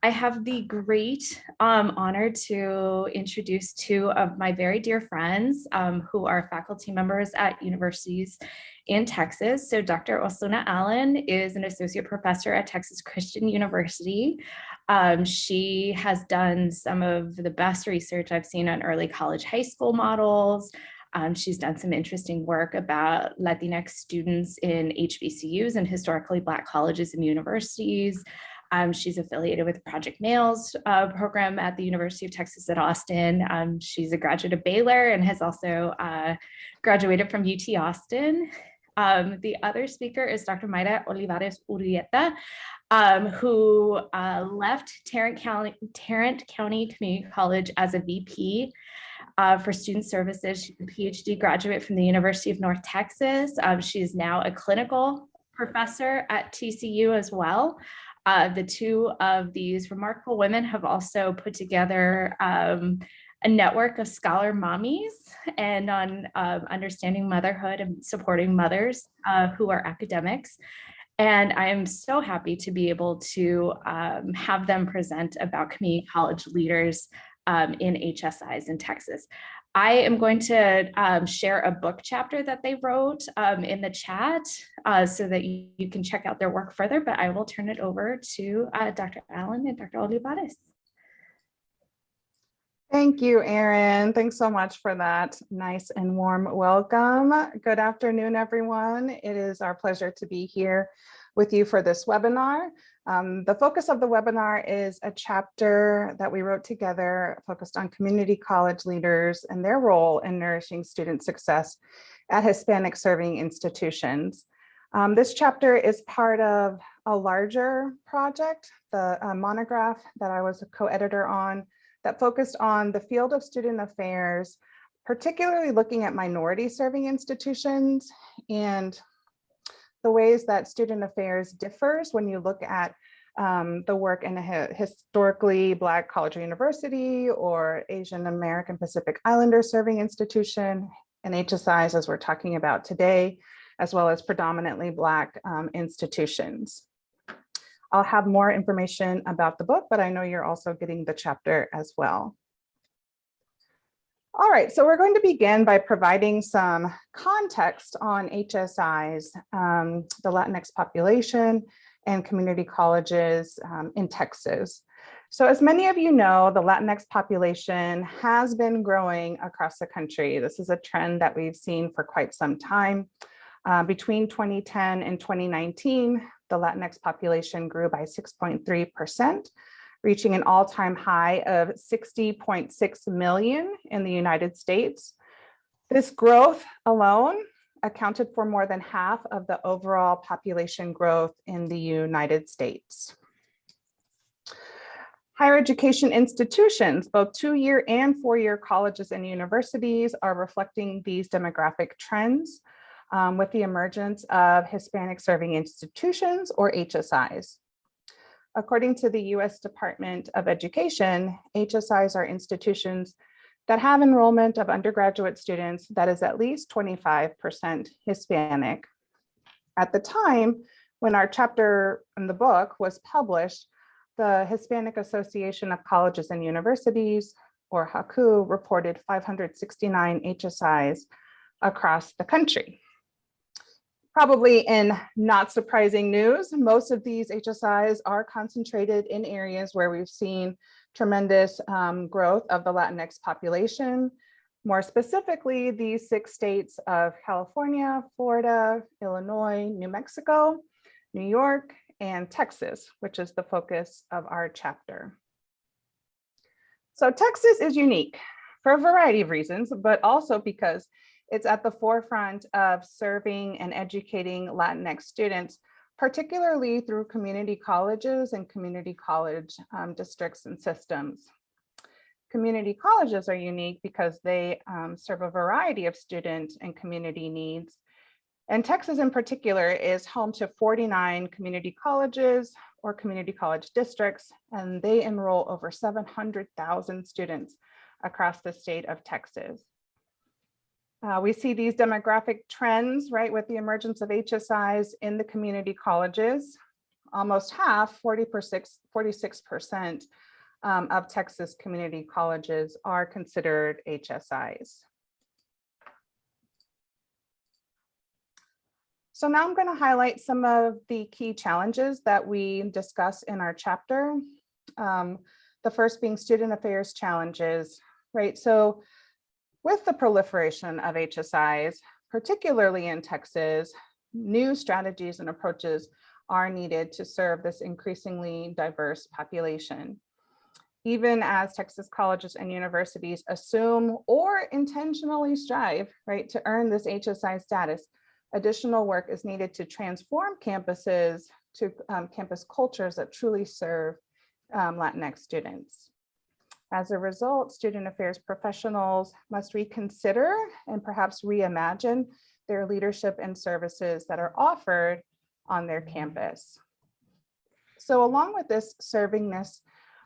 I have the great honor to introduce two of my very dear friends who are faculty members at universities in Texas. So Dr. Ozuna Allen is an associate professor at Texas Christian University. She has done some of the best research I've seen on early college high school models. She's done some interesting work about Latinx students in HBCUs and historically Black colleges and universities. She's affiliated with Project Males program at the University of Texas at Austin. She's a graduate of Baylor and has also graduated from UT Austin. The other speaker is Dr. Mayra Olivares-Urueta, who left Tarrant County Community College as a VP for student services. She's a PhD graduate from the University of North Texas. She is now a clinical professor at TCU as well. The two of these remarkable women have also put together a network of scholar mommies and on understanding motherhood and supporting mothers who are academics. And I am so happy to be able to have them present about community college leaders in HSIs in Texas. I am going to share a book chapter that they wrote in the chat so that you can check out their work further, but I will turn it over to Dr. Allen and Dr. Olivares. Thank you, Erin. Thanks so much for that nice and warm welcome. Good afternoon, everyone. It is our pleasure to be here with you for this webinar. The focus of the webinar is a chapter that we wrote together focused on community college leaders and their role in nourishing student success at Hispanic-serving institutions. This chapter is part of a larger project, the monograph that I was a co-editor on, that focused on the field of student affairs, particularly looking at minority-serving institutions and the ways that student affairs differs when you look at the work in a historically Black college or university or Asian American Pacific Islander serving institution and HSIs as we're talking about today, as well as predominantly Black institutions. I'll have more information about the book, but I know you're also getting the chapter as well. All right, so we're going to begin by providing some context on HSIs, the Latinx population, and community colleges in Texas. So as many of you know, the Latinx population has been growing across the country. This is a trend that we've seen for quite some time. Between 2010 and 2019, the Latinx population grew by 6.3%. Reaching an all-time high of 60.6 million in the United States. This growth alone accounted for more than half of the overall population growth in the United States. Higher education institutions, both 2-year and 4-year colleges and universities, are reflecting these demographic trends with the emergence of Hispanic-serving institutions, or HSIs. According to the U.S. Department of Education, HSIs are institutions that have enrollment of undergraduate students that is at least 25% Hispanic. At the time when our chapter in the book was published, the Hispanic Association of Colleges and Universities, or HACU, reported 569 HSIs across the country. Probably in not surprising news, most of these HSIs are concentrated in areas where we've seen tremendous growth of the Latinx population. More specifically, these 6 states of California, Florida, Illinois, New Mexico, New York, and Texas, which is the focus of our chapter. So Texas is unique for a variety of reasons, but also because it's at the forefront of serving and educating Latinx students, particularly through community colleges and community college districts and systems. Community colleges are unique because they serve a variety of student and community needs. And Texas in particular is home to 49 community colleges or community college districts, and they enroll over 700,000 students across the state of Texas. We see these demographic trends, right, with the emergence of HSIs in the community colleges. almost half, 46% of Texas community colleges are considered HSIs. So now I'm going to highlight some of the key challenges that we discuss in our chapter. The first being student affairs challenges, right? So with the proliferation of HSIs, particularly in Texas, new strategies and approaches are needed to serve this increasingly diverse population. Even as Texas colleges and universities assume or intentionally strive, right, to earn this HSI status, additional work is needed to transform campuses to campus cultures that truly serve Latinx students. As a result, student affairs professionals must reconsider and perhaps reimagine their leadership and services that are offered on their campus. So along with this servingness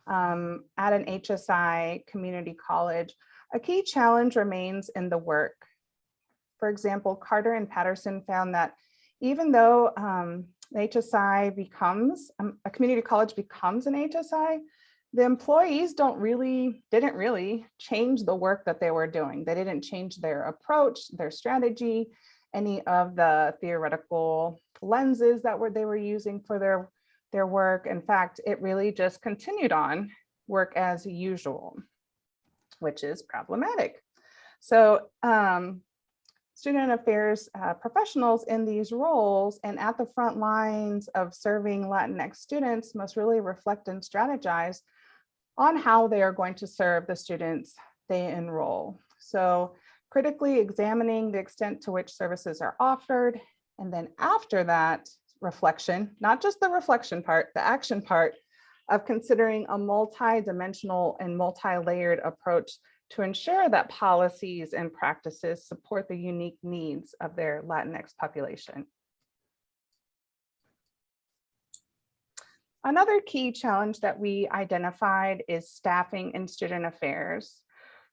at an HSI community college, a key challenge remains in the work. For example, Carter and Patterson found that even though HSI becomes, a community college becomes an HSI, the employees didn't really change the work that they were doing. They didn't change their approach, their strategy, any of the theoretical lenses that they were using for their work. In fact, it really just continued on work as usual, which is problematic. So student affairs professionals in these roles and at the front lines of serving Latinx students must really reflect and strategize on how they are going to serve the students they enroll. So critically examining the extent to which services are offered, and then after that, reflection, not just the reflection part, the action part of considering a multi-dimensional and multi-layered approach to ensure that policies and practices support the unique needs of their Latinx population. Another key challenge that we identified is staffing in student affairs.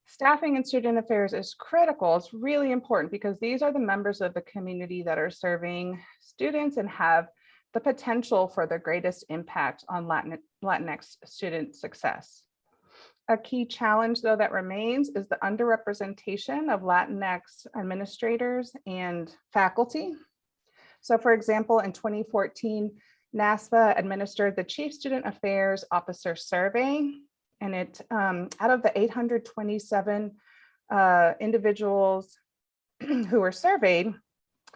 Staffing in student affairs is critical. It's really important because these are the members of the community that are serving students and have the potential for the greatest impact on Latinx student success. A key challenge, though, that remains is the underrepresentation of Latinx administrators and faculty. So, for example, in 2014, NASPA administered the Chief Student Affairs Officer Survey, and it out of the 827 individuals who were surveyed,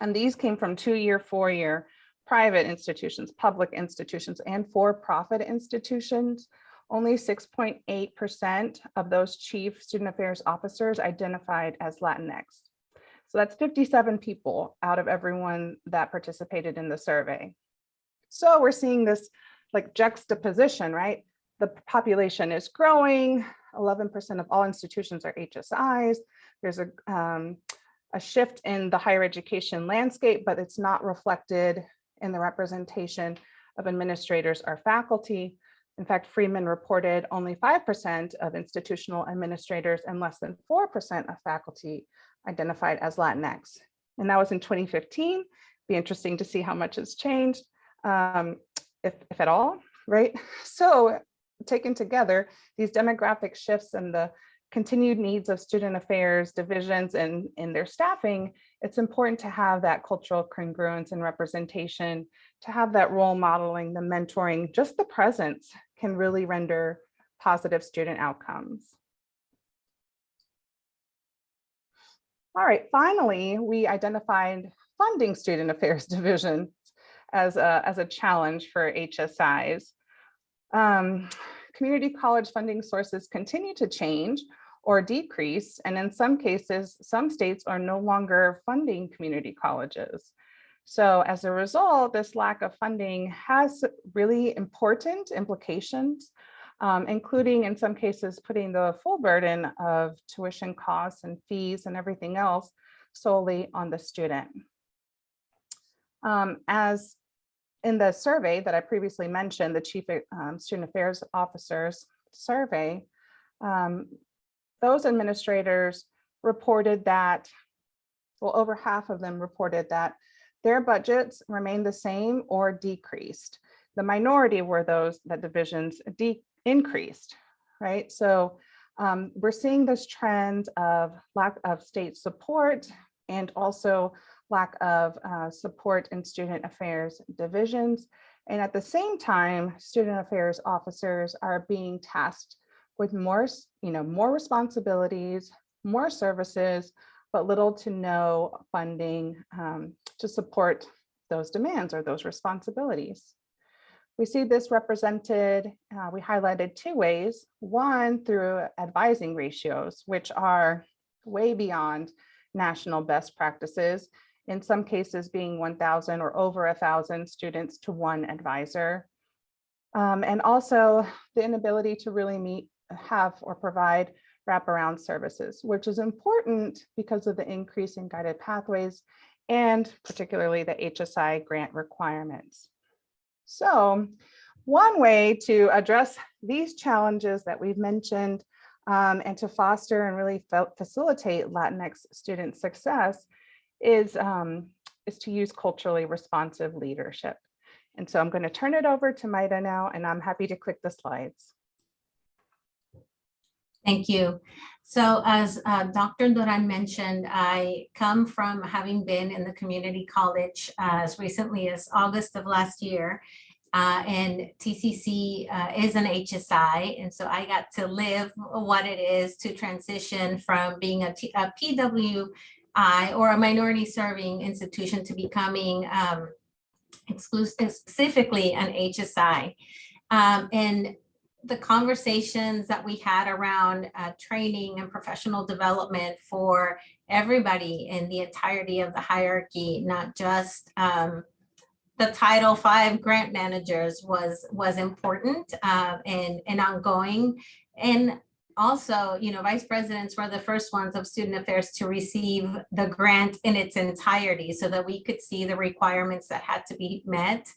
and these came from 2-year, 4-year private institutions, public institutions, and for-profit institutions. Only 6.8% of those chief student affairs officers identified as Latinx. So that's 57 people out of everyone that participated in the survey. So we're seeing this like juxtaposition, right? The population is growing, 11% of all institutions are HSIs. There's a shift in the higher education landscape, but it's not reflected in the representation of administrators or faculty. In fact, Freeman reported only 5% of institutional administrators and less than 4% of faculty identified as Latinx. And that was in 2015. Be interesting to see how much has changed, if at all, right? So taken together, these demographic shifts and the continued needs of student affairs divisions and in their staffing, it's important to have that cultural congruence and representation, to have that role modeling, the mentoring, just the presence can really render positive student outcomes. All right, finally, we identified funding student affairs divisions as a challenge for HSIs. Community college funding sources continue to change or decrease, and in some cases, some states are no longer funding community colleges. So as a result, this lack of funding has really important implications, including in some cases putting the full burden of tuition costs and fees and everything else solely on the student. As in the survey that I previously mentioned, the Chief Student Affairs Officers survey, those administrators reported that, well, over half of them reported that their budgets remained the same or decreased. The minority were those that divisions increased, right? So we're seeing this trend of lack of state support and also lack of support in student affairs divisions. And at the same time, student affairs officers are being tasked with more responsibilities, more services, but little to no funding to support those demands or those responsibilities. We see this represented, we highlighted two ways. One, through advising ratios, which are way beyond national best practices, in some cases being 1,000 or over 1,000 students to one advisor. And also the inability to really have or provide wraparound services, which is important because of the increase in guided pathways and particularly the HSI grant requirements. So one way to address these challenges that we've mentioned and to foster and really facilitate Latinx student success is to use culturally responsive leadership. And so I'm going to turn it over to Mayra now, and I'm happy to click the slides. Thank you. So as Dr. Duran mentioned, I come from having been in the community college as recently as August of last year. And TCC is an HSI. And so I got to live what it is to transition from being a PWI or a minority serving institution to becoming specifically an HSI. And the conversations that we had around training and professional development for everybody in the entirety of the hierarchy, not just the Title V grant managers was important and ongoing. And also, vice presidents were the first ones of student affairs to receive the grant in its entirety so that we could see the requirements that had to be met.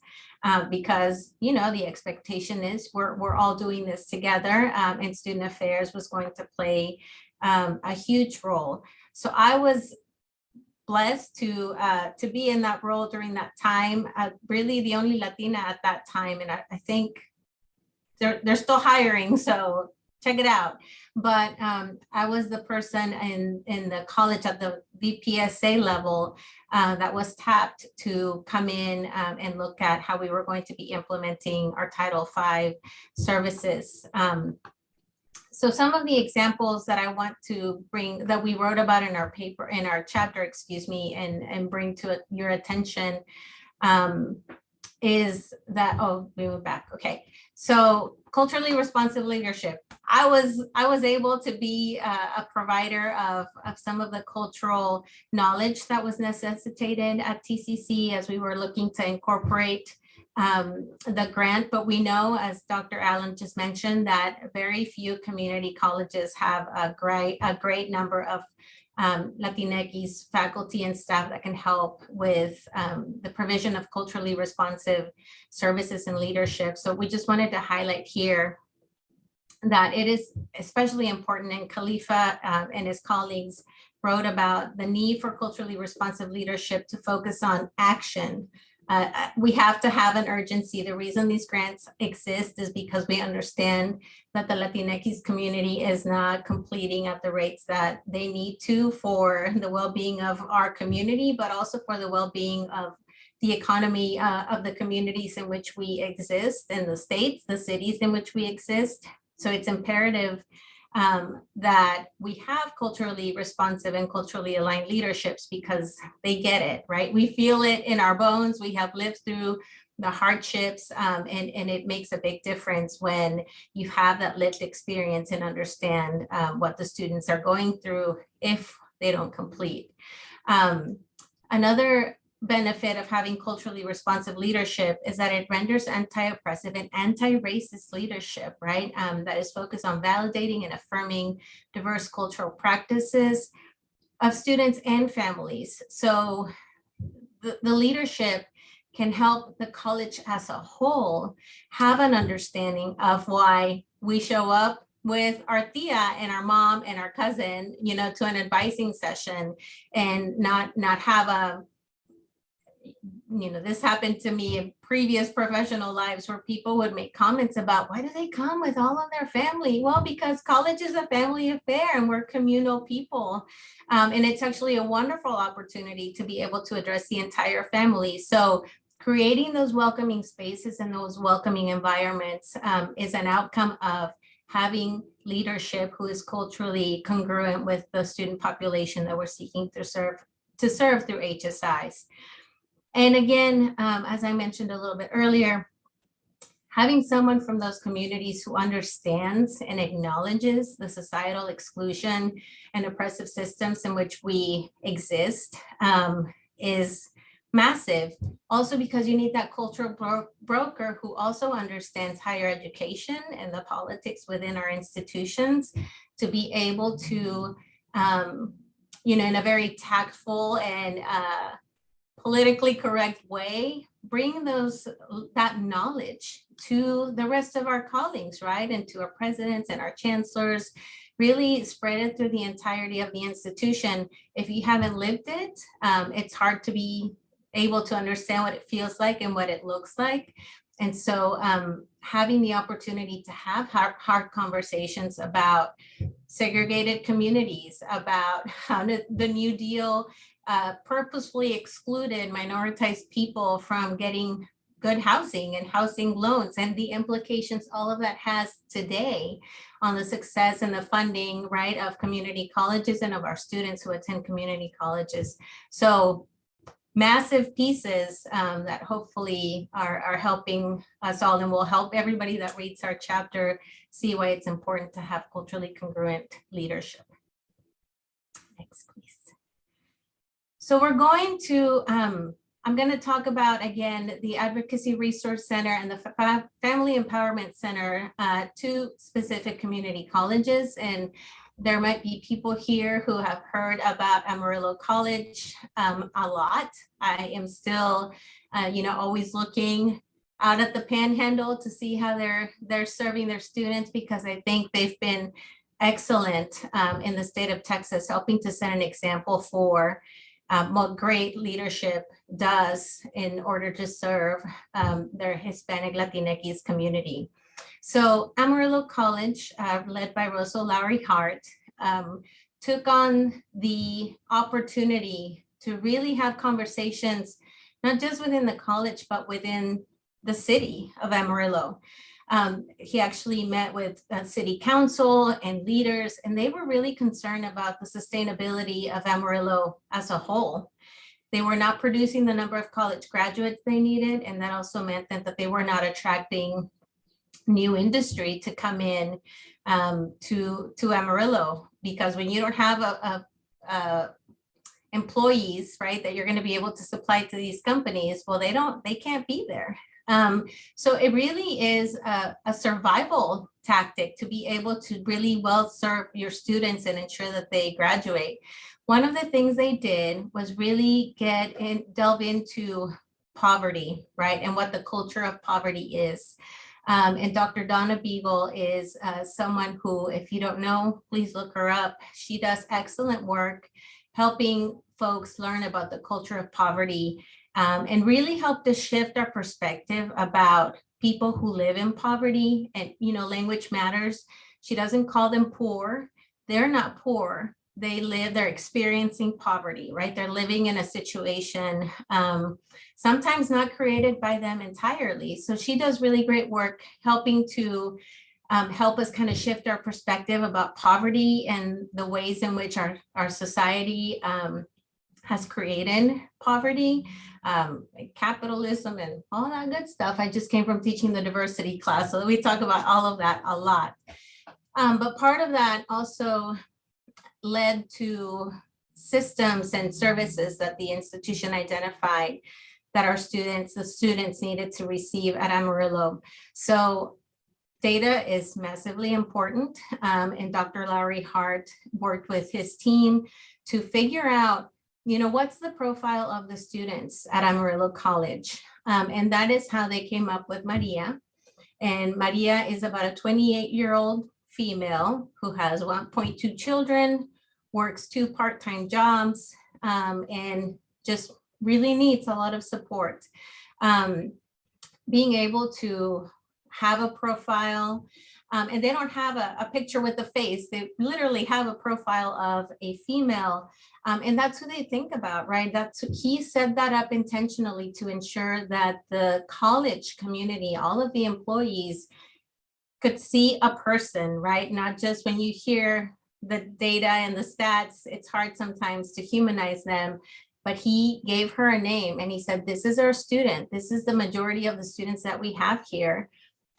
Because the expectation is we're all doing this together, and student affairs was going to play a huge role. So I was blessed to be in that role during that time. Really the only Latina at that time, and I think they're still hiring, so check it out. But I was the person in the college at the VPSA level that was tapped to come in and look at how we were going to be implementing our Title V services. So some of the examples that I want to bring that we wrote about in our paper, in our chapter, excuse me, and bring to your attention is that, oh, we went back. Okay. So culturally responsive leadership. I was able to be a provider of some of the cultural knowledge that was necessitated at TCC as we were looking to incorporate the grant. But we know, as Dr. Allen just mentioned, that very few community colleges have a great number of Latinx faculty and staff that can help with the provision of culturally responsive services and leadership. So we just wanted to highlight here that it is especially important, and Khalifa and his colleagues wrote about the need for culturally responsive leadership to focus on action. We have to have an urgency. The reason these grants exist is because we understand that the Latinx community is not completing at the rates that they need to for the well-being of our community, but also for the well-being of the economy of the communities in which we exist, in the states, the cities in which we exist. So it's imperative that we have culturally responsive and culturally aligned leaderships because they get it, right? We feel it in our bones. We have lived through the hardships, and it makes a big difference when you have that lived experience and understand what the students are going through if they don't complete. Another benefit of having culturally responsive leadership is that it renders anti-oppressive and anti-racist leadership, right? That is focused on validating and affirming diverse cultural practices of students and families. So the leadership can help the college as a whole have an understanding of why we show up with our tia and our mom and our cousin, to an advising session and not have this happened to me in previous professional lives where people would make comments about, why do they come with all of their family? Well, because college is a family affair and we're communal people. And it's actually a wonderful opportunity to be able to address the entire family. So creating those welcoming spaces and those welcoming environments is an outcome of having leadership who is culturally congruent with the student population that we're seeking to serve through HSIs. And again, as I mentioned a little bit earlier, having someone from those communities who understands and acknowledges the societal exclusion and oppressive systems in which we exist is massive. Also because you need that cultural broker who also understands higher education and the politics within our institutions to be able to, in a very tactful and politically correct way, bring that knowledge to the rest of our colleagues, right? And to our presidents and our chancellors, really spread it through the entirety of the institution. If you haven't lived it, it's hard to be able to understand what it feels like and what it looks like. And so having the opportunity to have hard conversations about segregated communities, about how the New Deal purposefully excluded minoritized people from getting good housing and housing loans, and the implications all of that has today on the success and the funding, right, of community colleges and of our students who attend community colleges. So massive pieces that hopefully are helping us all and will help everybody that reads our chapter see why it's important to have culturally congruent leadership. Next, please. So we're going to, I'm going to talk about, again, the Advocacy Resource Center and the Family Empowerment Center, two specific community colleges. And there might be people here who have heard about Amarillo College a lot. I am still, always looking out at the Panhandle to see how they're serving their students, because I think they've been excellent in the state of Texas, helping to set an example for what great leadership does in order to serve their Hispanic Latinx community. So Amarillo College, led by Rosa Lowry Hart, took on the opportunity to really have conversations, not just within the college, but within the city of Amarillo. He actually met with city council and leaders, and they were really concerned about the sustainability of Amarillo as a whole. They were not producing the number of college graduates they needed, and that also meant that they were not attracting new industry to come in to Amarillo, because when you don't have employees, right, that you're going to be able to supply to these companies, well, they can't be there. So it really is a survival tactic to be able to really well serve your students and ensure that they graduate. One of the things they did was really delve into poverty, right, and what the culture of poverty is. And Dr. Donna Beagle is someone who, if you don't know, please look her up. She does excellent work helping folks learn about the culture of poverty, and really help to shift our perspective about people who live in poverty. And, language matters. She doesn't call them poor. They're not poor. They're experiencing poverty, right? They're living in a situation, sometimes not created by them entirely. So she does really great work helping to help us kind of shift our perspective about poverty and the ways in which our society has created poverty, like capitalism and all that good stuff. I just came from teaching the diversity class, so we talk about all of that a lot. But part of that also led to systems and services that the institution identified that the students needed to receive at Amarillo. So data is massively important, and Dr. Lowry Hart worked with his team to figure out, what's the profile of the students at Amarillo College? And that is how they came up with Maria. And Maria is about a 28-year-old female who has 1.2 children, works 2 part-time jobs, and just really needs a lot of support. Being able to have a profile, and they don't have a picture with a face, they literally have a profile of a female, and that's who they think about, right? He set that up intentionally to ensure that the college community, all of the employees, could see a person, right? Not just when you hear the data and the stats, it's hard sometimes to humanize them, but he gave her a name and he said, this is our student. This is the majority of the students that we have here.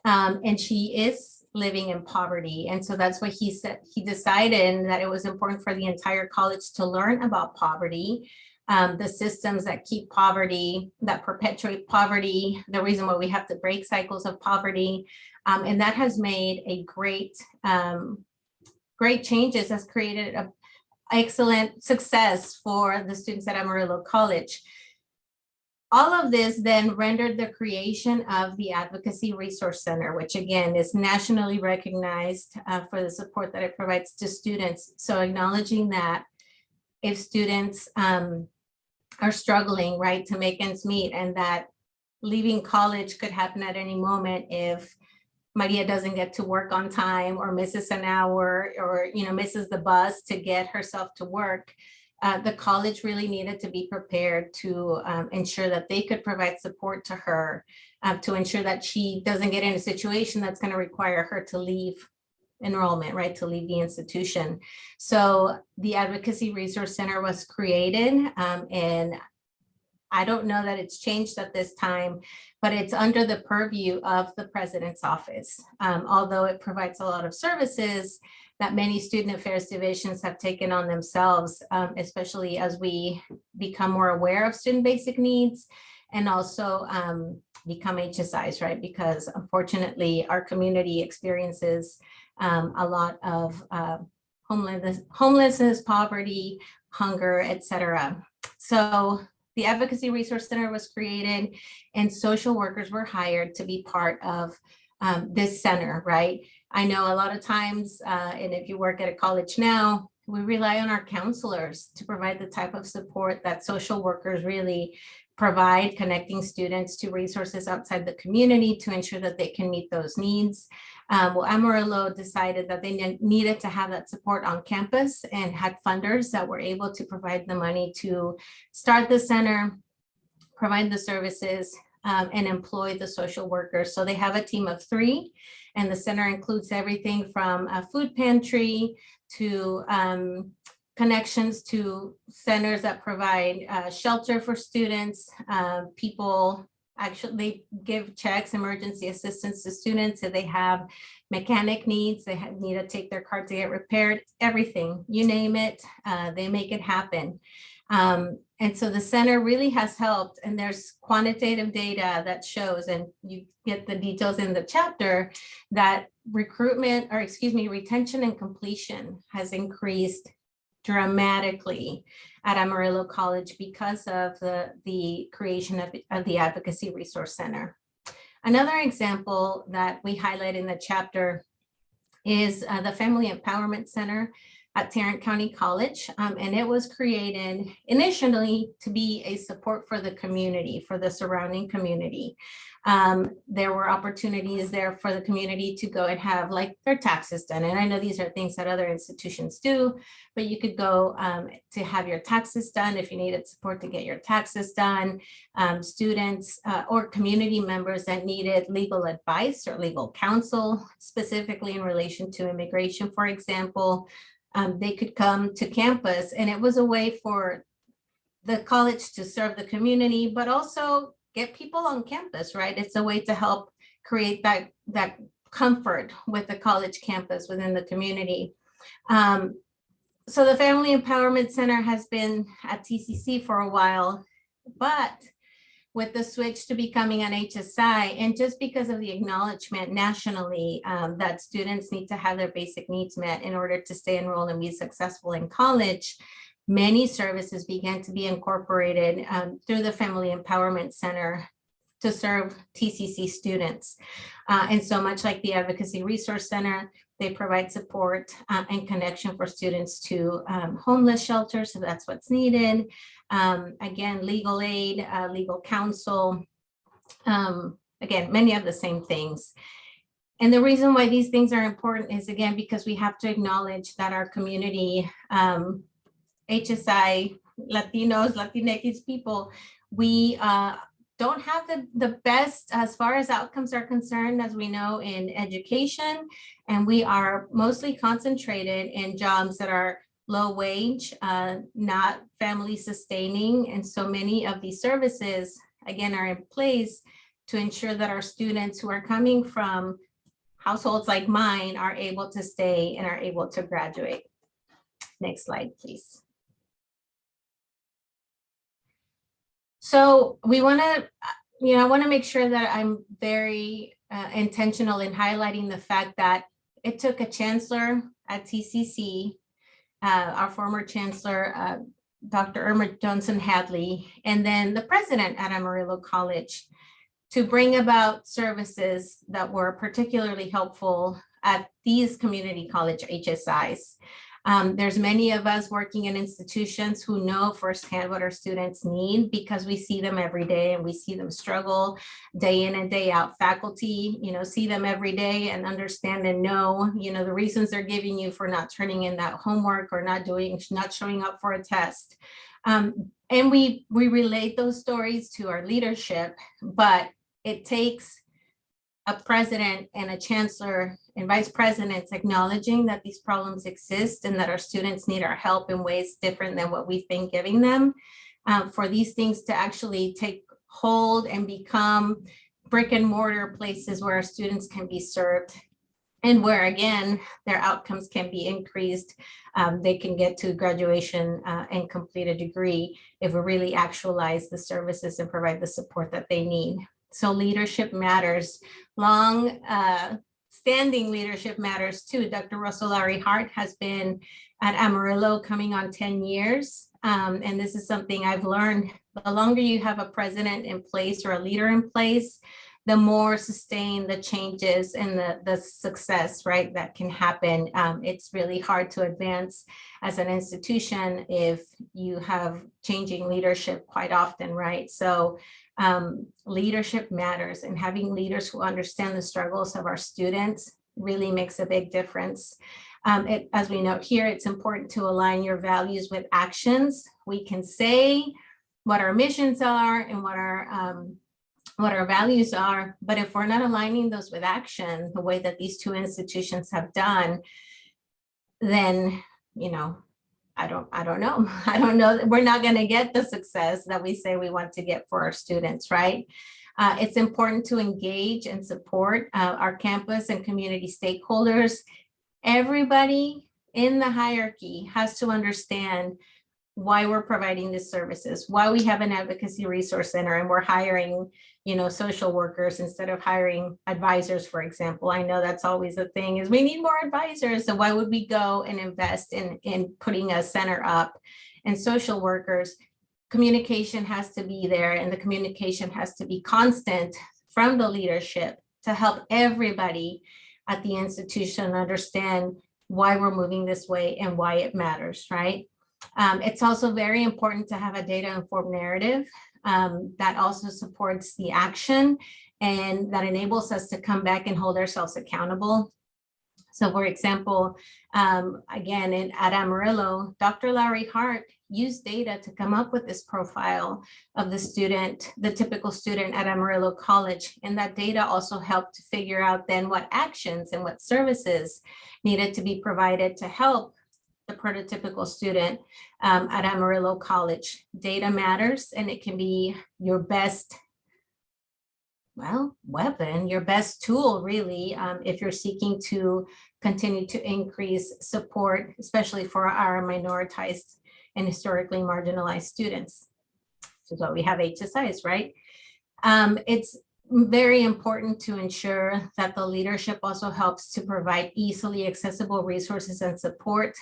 And she is living in poverty. And so that's what he said. He decided that it was important for the entire college to learn about poverty, the systems that keep poverty, that perpetuate poverty, the reason why we have to break cycles of poverty. And that has made a great changes, has created an excellent success for the students at Amarillo College. All of this then rendered the creation of the Advocacy Resource Center, which again is nationally recognized for the support that it provides to students. So acknowledging that if students are struggling, right, to make ends meet, and that leaving college could happen at any moment if Maria doesn't get to work on time or misses an hour or, you know, misses the bus to get herself to work. The college really needed to be prepared to ensure that they could provide support to her, to ensure that she doesn't get in a situation that's going to require her to leave enrollment, right, to leave the institution. So the Advocacy Resource Center was created, and I don't know that it's changed at this time, but it's under the purview of the president's office. Although it provides a lot of services that many student affairs divisions have taken on themselves, especially as we become more aware of student basic needs and also become HSIs, right? Because unfortunately, our community experiences a lot of homelessness, poverty, hunger, etc. So the Advocacy Resource Center was created and social workers were hired to be part of this center, right? I know a lot of times, and if you work at a college now, we rely on our counselors to provide the type of support that social workers really provide, connecting students to resources outside the community to ensure that they can meet those needs. Well, Amarillo decided that they needed to have that support on campus and had funders that were able to provide the money to start the center, provide the services, and employ the social workers. So they have a team of 3, and the center includes everything from a food pantry to connections to centers that provide shelter for students. People actually give checks, emergency assistance to students if they have mechanic needs, they need to take their car to get repaired, everything, you name it, they make it happen. And so the center really has helped, and there's quantitative data that shows, and you get the details in the chapter, that retention and completion has increased dramatically at Amarillo College because of the creation of the Advocacy Resource Center. Another example that we highlight in the chapter is the Family Empowerment Center at Tarrant County College, and it was created initially to be a support for the community, for the surrounding community. There were opportunities there for the community to go and have like their taxes done. And I know these are things that other institutions do, but you could go to have your taxes done if you needed support to get your taxes done. Students or community members that needed legal advice or legal counsel, specifically in relation to immigration, for example, they could come to campus, and it was a way for the college to serve the community, but also get people on campus, right? It's a way to help create that comfort with the college campus within the community. So the Family Empowerment Center has been at TCC for a while, but with the switch to becoming an HSI, and just because of the acknowledgement nationally that students need to have their basic needs met in order to stay enrolled and be successful in college, many services began to be incorporated through the Family Empowerment Center to serve TCC students. And so much like the Advocacy Resource Center, they provide support and connection for students to homeless shelters, if that's what's needed. Again, legal aid, legal counsel, again, many of the same things. And the reason why these things are important is, again, because we have to acknowledge that our community, HSI, Latinos, Latinx people, we don't have the best as far as outcomes are concerned, as we know, in education. And we are mostly concentrated in jobs that are low wage, not family sustaining. And so many of these services, again, are in place to ensure that our students who are coming from households like mine are able to stay and are able to graduate. Next slide, please. So we want to, I want to make sure that I'm very intentional in highlighting the fact that it took a chancellor at TCC, our former chancellor, Dr. Irma Johnson Hadley, and then the president at Amarillo College to bring about services that were particularly helpful at these community college HSIs. There's many of us working in institutions who know firsthand what our students need because we see them every day and we see them struggle day in and day out. Faculty, see them every day and understand and know, the reasons they're giving you for not turning in that homework or not showing up for a test. And we relate those stories to our leadership, but it takes a president and a chancellor and vice presidents acknowledging that these problems exist and that our students need our help in ways different than what we've been giving them, for these things to actually take hold and become brick and mortar places where our students can be served and where, again, their outcomes can be increased. They can get to graduation and complete a degree if we really actualize the services and provide the support that they need. So leadership matters. Long standing leadership matters too. Dr. Russell Larry Hart has been at Amarillo coming on 10 years. And this is something I've learned. The longer you have a president in place or a leader in place, the more sustained the changes and the success, right, that can happen. It's really hard to advance as an institution if you have changing leadership quite often, right? So leadership matters, and having leaders who understand the struggles of our students really makes a big difference. As we note here, it's important to align your values with actions. We can say what our missions are and what our values are, but if we're not aligning those with action, the way that these two institutions have done, then, I don't know. I don't know that we're not going to get the success that we say we want to get for our students, right? It's important to engage and support our campus and community stakeholders. Everybody in the hierarchy has to understand why we're providing these services, why we have an advocacy resource center and we're hiring, social workers instead of hiring advisors, for example. I know that's always the thing is we need more advisors. So why would we go and invest in putting a center up? And social workers, communication has to be there, and the communication has to be constant from the leadership to help everybody at the institution understand why we're moving this way and why it matters, right? It's also very important to have a data-informed narrative that also supports the action and that enables us to come back and hold ourselves accountable. So for example, again, at Amarillo, Dr. Larry Hart used data to come up with this profile of the student, the typical student at Amarillo College. And that data also helped to figure out then what actions and what services needed to be provided to help the prototypical student at Amarillo College. Data matters, and it can be your best, weapon, your best tool, really, if you're seeking to continue to increase support, especially for our minoritized and historically marginalized students. So we have HSIs, right? It's very important to ensure that the leadership also helps to provide easily accessible resources and support.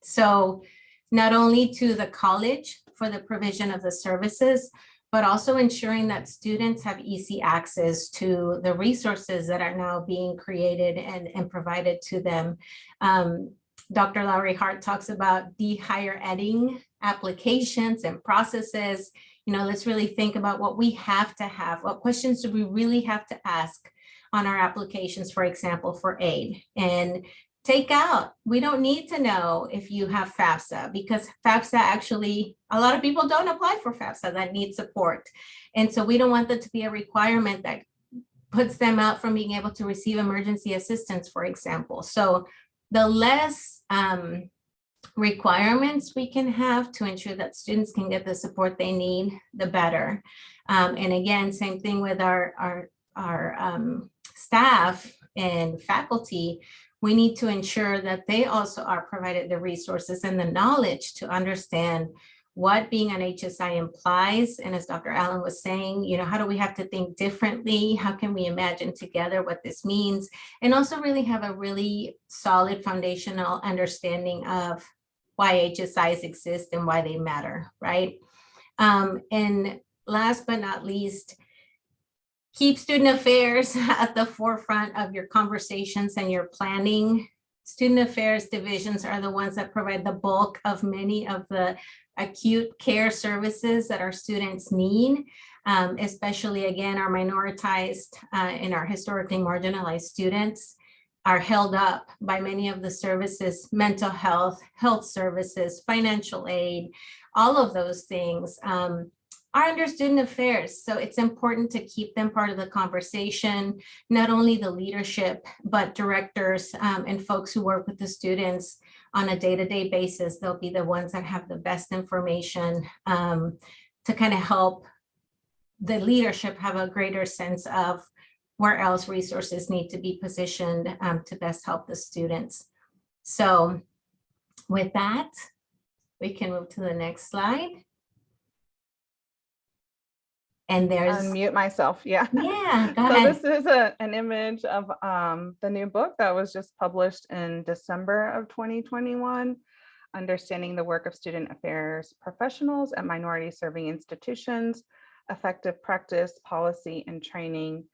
So not only to the college for the provision of the services, but also ensuring that students have easy access to the resources that are now being created and provided to them. Dr. Lowry Hart talks about de-higher editing applications and processes. Let's really think about what we have to have. What questions do we really have to ask on our applications, for example, for aid? And take out, we don't need to know if you have FAFSA, because FAFSA actually, a lot of people don't apply for FAFSA that need support. And so we don't want that to be a requirement that puts them out from being able to receive emergency assistance, for example. So the less requirements we can have to ensure that students can get the support they need, the better. And again, same thing with our staff and faculty. We need to ensure that they also are provided the resources and the knowledge to understand what being an HSI implies. And as Dr. Allen was saying, how do we have to think differently? How can we imagine together what this means? And also really have a really solid foundational understanding of why HSIs exist and why they matter, right? And last but not least, keep student affairs at the forefront of your conversations and your planning. Student affairs divisions are the ones that provide the bulk of many of the acute care services that our students need, especially, again, our minoritized and our historically marginalized students are held up by many of the services, mental health, health services, financial aid, all of those things are under student affairs. So it's important to keep them part of the conversation, not only the leadership, but directors and folks who work with the students on a day-to-day basis. They'll be the ones that have the best information to kind of help the leadership have a greater sense of where else resources need to be positioned to best help the students. So with that, we can move to the next slide. And there's unmute myself. Yeah. Yeah, go So ahead. this is an image of the new book that was just published in December of 2021, Understanding the Work of Student Affairs Professionals at Minority-Serving Institutions, Effective Practice, Policy, and Training.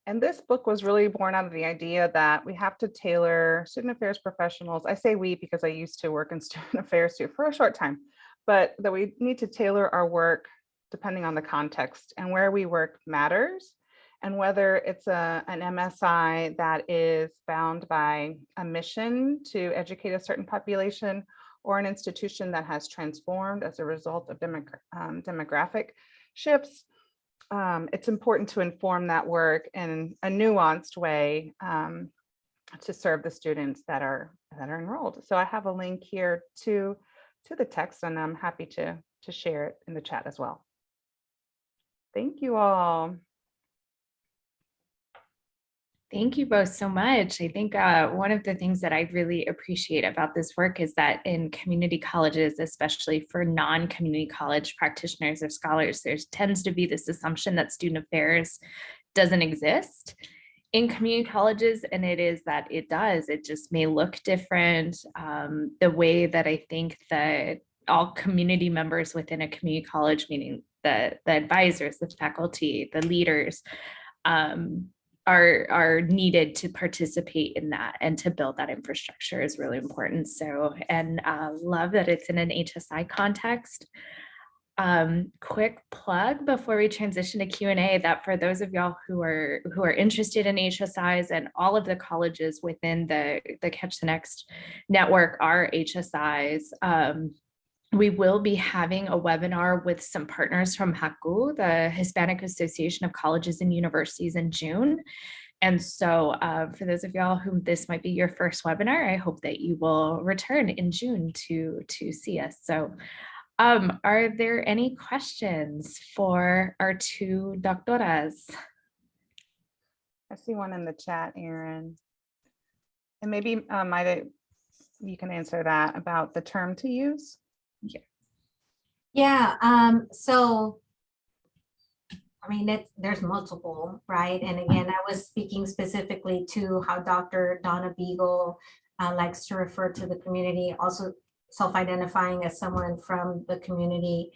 And this book was really born out of the idea that we have to tailor student affairs professionals. I say we because I used to work in student affairs too for a short time, but that we need to tailor our work depending on the context, and where we work matters. And whether it's an MSI that is bound by a mission to educate a certain population, or an institution that has transformed as a result of demographic shifts, it's important to inform that work in a nuanced way to serve the students that are enrolled. So I have a link here to the text, and I'm happy to share it in the chat as well. Thank you all. Thank you both so much. I think one of the things that I really appreciate about this work is that in community colleges, especially for non-community college practitioners or scholars, there tends to be this assumption that student affairs doesn't exist in community colleges, and it is that it does. It just may look different. The way that I think that all community members within a community college, meaning the advisors, the faculty, the leaders, are needed to participate in that and to build that infrastructure is really important. So, and love that it's in an HSI context. Quick plug before we transition to Q&A, that for those of y'all who are interested in HSIs, and all of the colleges within the Catch the Next network are HSIs, we will be having a webinar with some partners from HACU, the Hispanic Association of Colleges and Universities, in June. And so for those of y'all whom this might be your first webinar, I hope that you will return in June to see us. So are there any questions for our two doctoras? I see one in the chat, Erin. And maybe Mayra, you can answer that about the term to use. Yeah. So, I mean, there's multiple, right? And again, I was speaking specifically to how Dr. Donna Beagle likes to refer to the community, also self-identifying as someone from the community.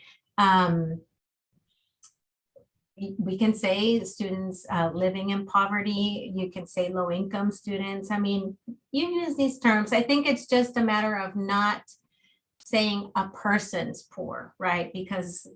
we can say students living in poverty, you can say low income students. I mean, you use these terms. I think it's just a matter of not saying a person's poor, right? Because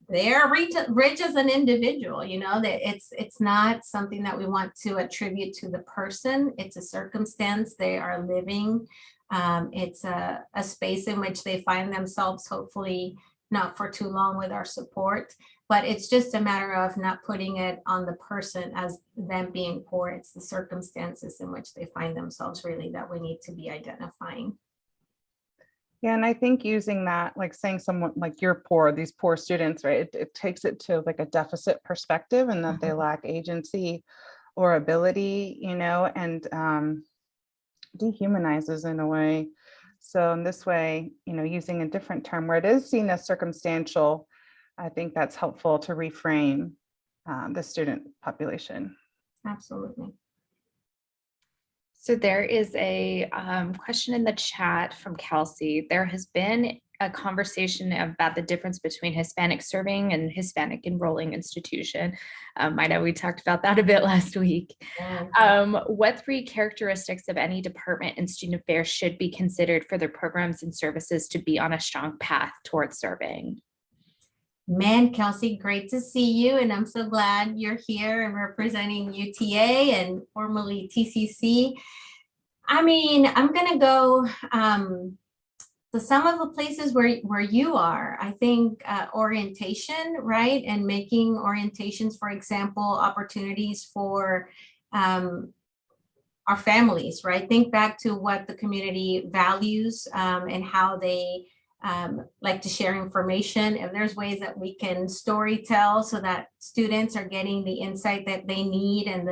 they're rich as an individual, you know, that it's not something that we want to attribute to the person. It's a circumstance they are living. It's a space in which they find themselves, hopefully not for too long, with our support. But it's just a matter of not putting it on the person as them being poor. It's the circumstances in which they find themselves really that we need to be identifying. Yeah, and I think using that, like saying someone like you're poor, these poor students, right? It takes it to like a deficit perspective, and that they lack agency or ability, you know, and dehumanizes in a way. So in this way, you know, using a different term where it is seen as circumstantial, I think that's helpful to reframe the student population. Absolutely. So there is a question in the chat from Kelsey. There has been a conversation about the difference between Hispanic-Serving and Hispanic enrolling institution. I know we talked about that a bit last week. What 3 characteristics of any department in student affairs should be considered for their programs and services to be on a strong path towards serving? Man, Kelsey, great to see you. And I'm so glad you're here and representing UTA and formerly TCC. I mean, I'm going to go to some of the places where you are. I think orientation, right? And making orientations, for example, opportunities for our families, right? Think back to what the community values and how they like to share information. And there's ways that we can story tell so that students are getting the insight that they need and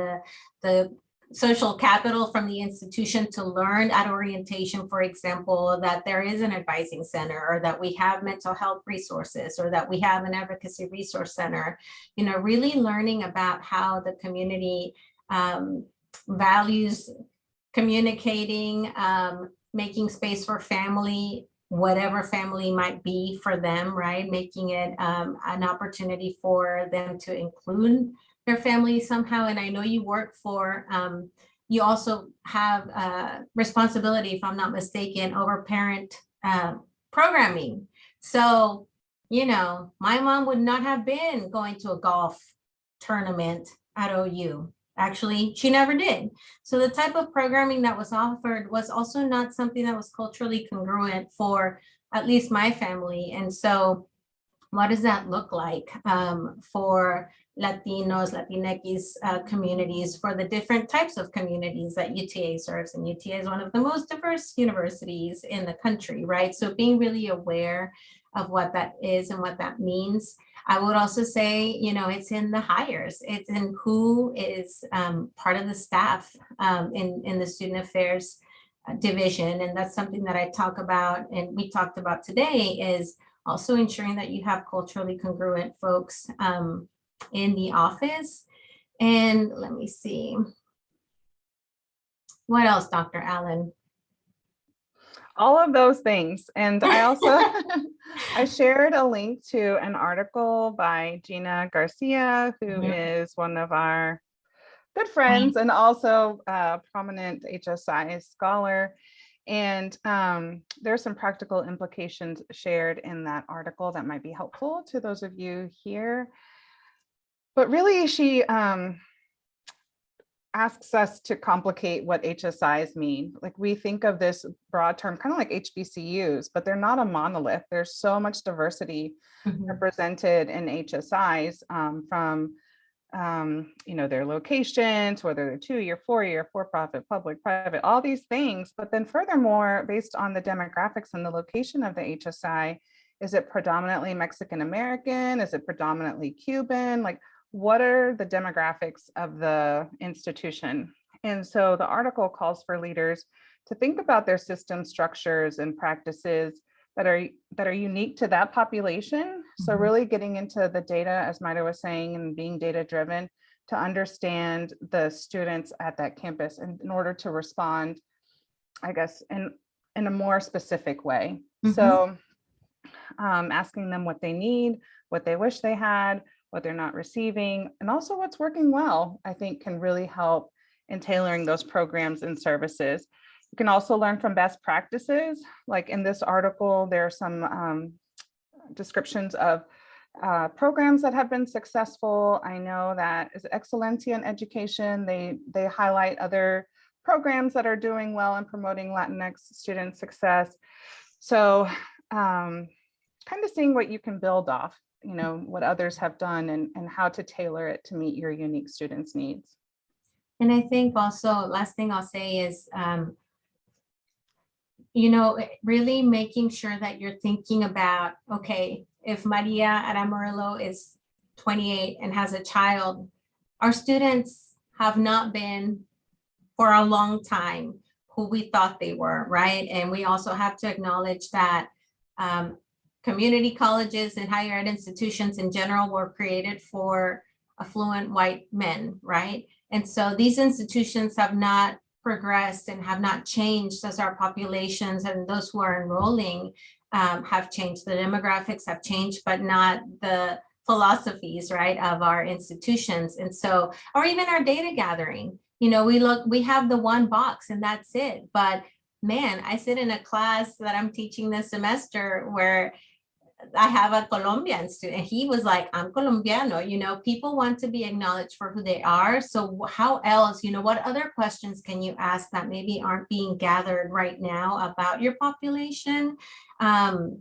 the social capital from the institution to learn at orientation, for example, that there is an advising center, or that we have mental health resources, or that we have an advocacy resource center. You know, really learning about how the community values communicating, making space for family, whatever family might be for them, right? Making it an opportunity for them to include their family somehow. And I know you work for, you also have responsibility, if I'm not mistaken, over parent programming. So, you know, my mom would not have been going to a golf tournament at OU. Actually, she never did. So the type of programming that was offered was also not something that was culturally congruent for at least my family. And so what does that look like for Latinos, Latinx communities, for the different types of communities that UTA serves? And UTA is one of the most diverse universities in the country, right? So being really aware of what that is and what that means. I would also say, you know, it's in the hires, it's in who is part of the staff in the student affairs division. And that's something that I talk about and we talked about today, is also ensuring that you have culturally congruent folks in the office. And let me see. What else, Dr. Allen? All of those things. And I also, I shared a link to an article by Gina Garcia, who is one of our good friends and also a prominent HSI scholar. And there's some practical implications shared in that article that might be helpful to those of you here. But really, she asks us to complicate what HSIs mean. Like, we think of this broad term, kind of like HBCUs, but they're not a monolith. There's so much diversity represented in HSIs from you know, their locations, whether they're 2-year, 4-year, for-profit, public, private, all these things. But then furthermore, based on the demographics and the location of the HSI, is it predominantly Mexican American? Is it predominantly Cuban? Like, what are the demographics of the institution? And so the article calls for leaders to think about their system structures and practices that are unique to that population. So really getting into the data, as Mayra was saying, and being data driven to understand the students at that campus in order to respond, I guess, in a more specific way. So asking them what they need, what they wish they had, what they're not receiving, and also what's working well, I think can really help in tailoring those programs and services. You can also learn from best practices. Like in this article, there are some descriptions of programs that have been successful. I know that is Excelencia in Education. They highlight other programs that are doing well in promoting Latinx student success. So kind of seeing what you can build off, you know, what others have done and how to tailor it to meet your unique students' needs. And I think also, last thing I'll say is, you know, really making sure that you're thinking about, okay, if Maria Aramorillo is 28 and has a child, our students have not been for a long time who we thought they were, right? And we also have to acknowledge that community colleges and higher ed institutions in general were created for affluent white men, right? And so these institutions have not progressed and have not changed as our populations and those who are enrolling have changed. The demographics have changed, but not the philosophies, right, of our institutions. And so, or even our data gathering, you know, we have the one box and that's it. But man, I sit in a class that I'm teaching this semester where I have a Colombian student and he was like, I'm Colombiano, you know, people want to be acknowledged for who they are. So how else, you know, what other questions can you ask that maybe aren't being gathered right now about your population? And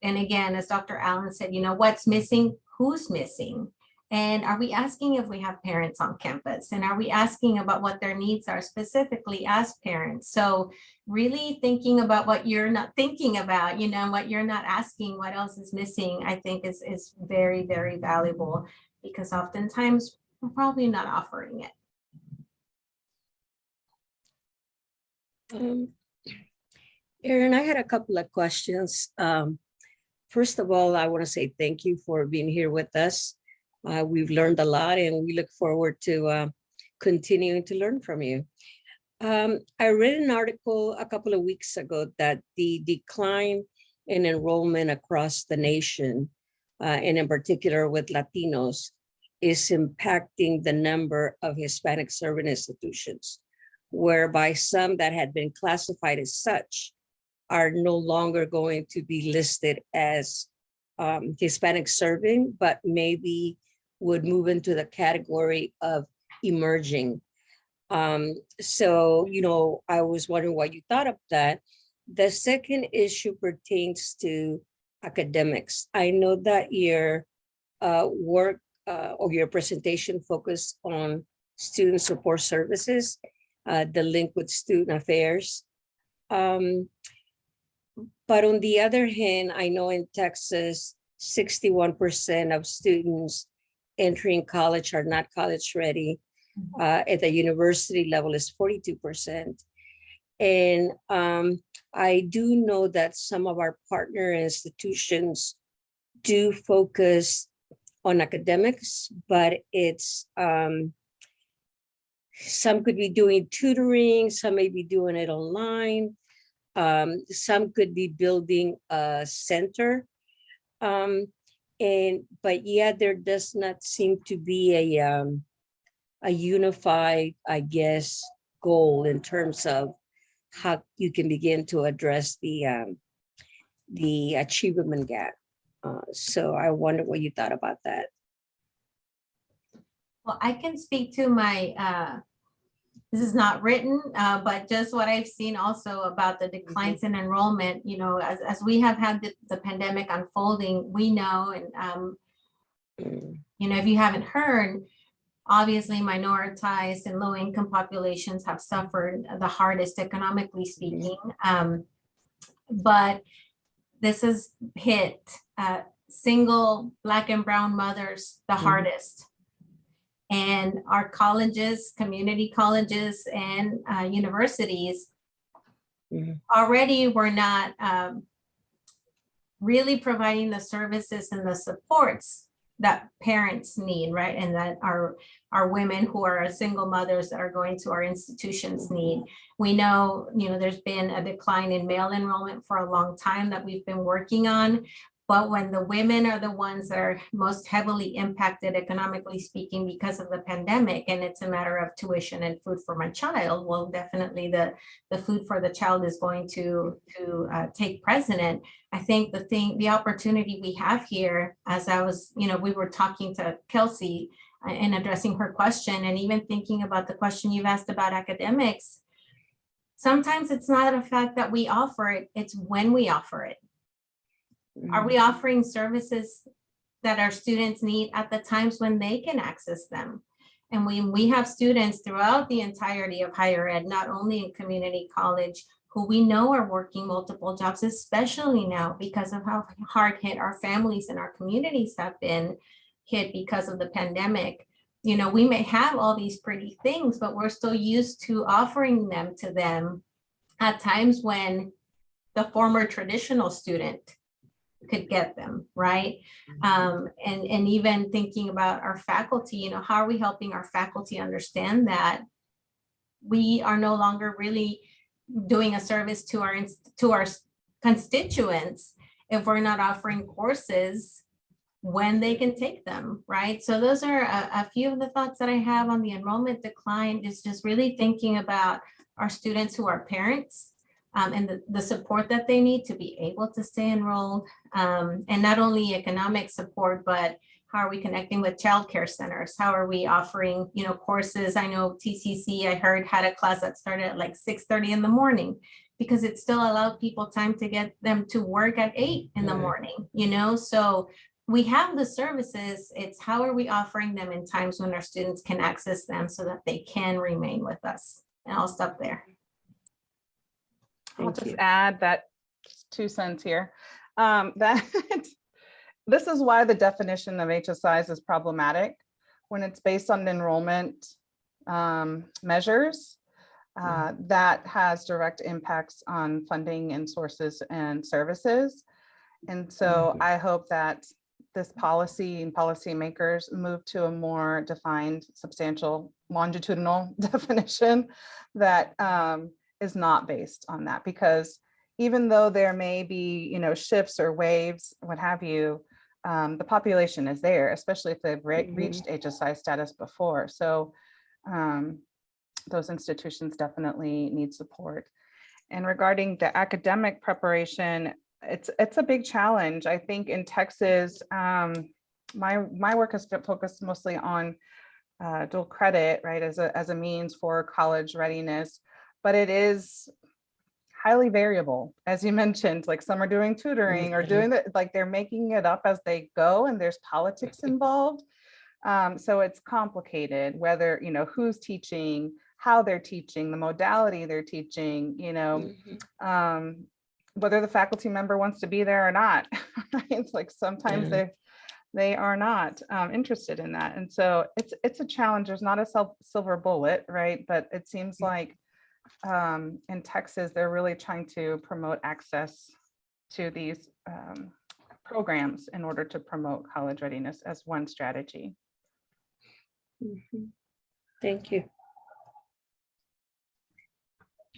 again, as Dr. Allen said, you know, what's missing, who's missing? And are we asking if we have parents on campus? And are we asking about what their needs are specifically as parents? So really thinking about what you're not thinking about, you know, what you're not asking, what else is missing, I think is very, very valuable, because oftentimes we're probably not offering it. Erin, I had a couple of questions. First of all, I want to say thank you for being here with us. We've learned a lot and we look forward to continuing to learn from you. I read an article a couple of weeks ago that the decline in enrollment across the nation, and in particular with Latinos, is impacting the number of Hispanic-serving institutions, whereby some that had been classified as such are no longer going to be listed as Hispanic-serving, but maybe would move into the category of emerging. So, you know, I was wondering what you thought of that. The second issue pertains to academics. I know that your work or your presentation focused on student support services, the link with student affairs. But on the other hand, I know in Texas, 61% of students entering college are not college ready. At the university level is 42%. And I do know that some of our partner institutions do focus on academics, but it's some could be doing tutoring, some may be doing it online, some could be building a center. But yeah, there does not seem to be a unified, I guess, goal in terms of how you can begin to address the achievement gap. So I wonder what you thought about that. Well, I can speak to my, this is not written, but just what I've seen also about the declines in enrollment, you know, as we have had the pandemic unfolding, we know, and, you know, if you haven't heard, obviously minoritized and low income populations have suffered the hardest economically speaking. But this has hit single Black and brown mothers the hardest. And our colleges, community colleges and universities already were not really providing the services and the supports that parents need, right? And that our women who are single mothers that are going to our institutions need. We know, you know, there's been a decline in male enrollment for a long time that we've been working on, But when the women are the ones that are most heavily impacted economically speaking because of the pandemic, and it's a matter of tuition and food for my child, well, definitely the food for the child is going to take precedent. I think the opportunity we have here, as I was, we were talking to Kelsey and addressing her question, and even thinking about the question you've asked about academics, sometimes it's not a fact that we offer it, it's when we offer it. Are we offering services that our students need at the times when they can access them? And we have students throughout the entirety of higher ed, not only in community college, who we know are working multiple jobs, especially now because of how hard hit our families and our communities have been hit because of the pandemic. We may have all these pretty things, but we're still used to offering them to them at times when the former traditional student could get them, right? And even thinking about our faculty, how are we helping our faculty understand that we are no longer really doing a service to our constituents if we're not offering courses when they can take them, right? So those are a few of the thoughts that I have on the enrollment decline, is just really thinking about our students who are parents, and the support that they need to be able to stay enrolled, and not only economic support, but how are we connecting with childcare centers? How are we offering, courses? I know TCC, I heard, had a class that started at like 6:30 in the morning, because it still allowed people time to get them to work at 8 in the morning, So we have the services, it's how are we offering them in times when our students can access them so that they can remain with us? And I'll stop there. I'll just add that 2 cents here, that this is why the definition of HSIs is problematic when it's based on enrollment measures. That has direct impacts on funding and sources and services. And so I hope that this policy and policymakers move to a more defined, substantial, longitudinal definition that is not based on that, because even though there may be, shifts or waves, what have you, the population is there, especially if they've reached HSI status before. So those institutions definitely need support. And regarding the academic preparation, it's a big challenge. I think in Texas, my work has been focused mostly on dual credit, right, as a means for college readiness, but it is highly variable, as you mentioned. Like some are doing tutoring or doing that, like they're making it up as they go, and there's politics involved. So it's complicated, whether, who's teaching, how they're teaching, the modality they're teaching, whether the faculty member wants to be there or not. It's like sometimes they are not interested in that. And so it's a challenge. There's not a silver bullet, right? But it seems like in Texas, they're really trying to promote access to these programs in order to promote college readiness as one strategy. Thank you.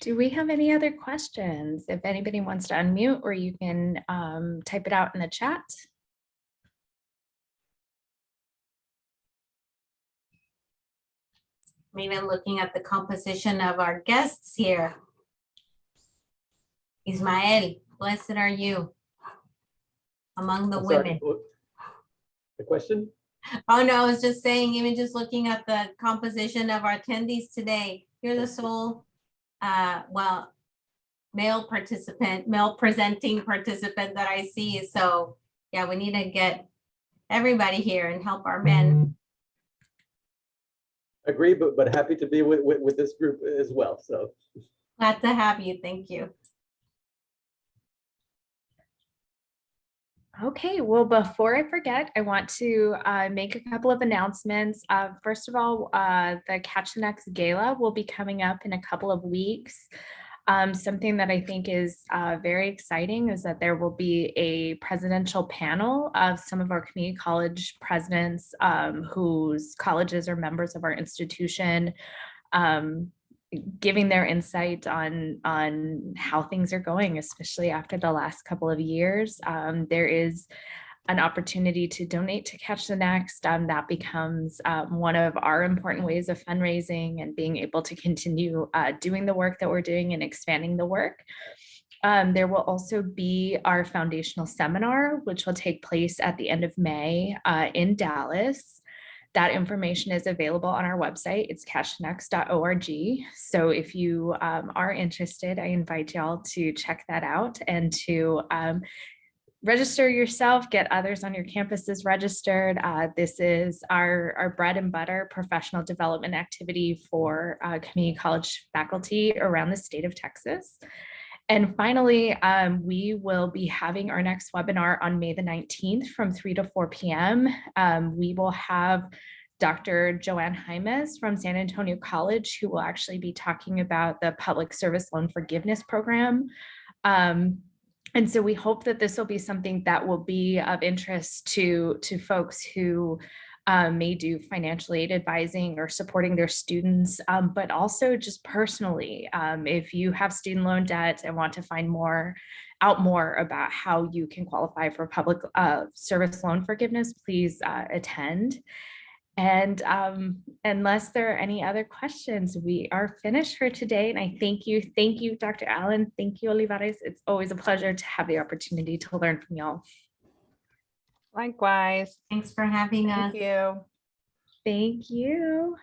Do we have any other questions? If anybody wants to unmute, or you can type it out in the chat. I'm even looking at the composition of our guests here. Ismael, blessed are you among the women. The question? Oh no, I was just saying, even just looking at the composition of our attendees today, you're the sole, male presenting participant that I see. So yeah, we need to get everybody here and help our men. Agree, but happy to be with this group as well. So Glad to have you. Thank you. Okay, well, before I forget, I want to make a couple of announcements. First of all, the Catch the Next Gala will be coming up in a couple of weeks. Something that I think is very exciting is that there will be a presidential panel of some of our community college presidents whose colleges are members of our institution. giving their insight on how things are going, especially after the last couple of years. There is an opportunity to donate to Catch the Next. That becomes one of our important ways of fundraising and being able to continue doing the work that we're doing and expanding the work. There will also be our foundational seminar, which will take place at the end of May in Dallas. That information is available on our website. It's catchthenext.org. So if you are interested, I invite y'all to check that out and to register yourself, get others on your campuses registered. This is our bread and butter professional development activity for community college faculty around the state of Texas. And finally, we will be having our next webinar on May the 19th from 3 to 4 p.m. We will have Dr. Joanne Jaimes from San Antonio College, who will actually be talking about the Public Service Loan Forgiveness Program. And so we hope that this will be something that will be of interest to folks who may do financial aid advising or supporting their students, but also just personally, if you have student loan debt and want to find out more about how you can qualify for public service loan forgiveness, please attend. And unless there are any other questions, we are finished for today. And I thank you, Dr. Allen. Thank you, Olivares. It's always a pleasure to have the opportunity to learn from y'all. Likewise. Thanks for having us. Thank you. Thank you.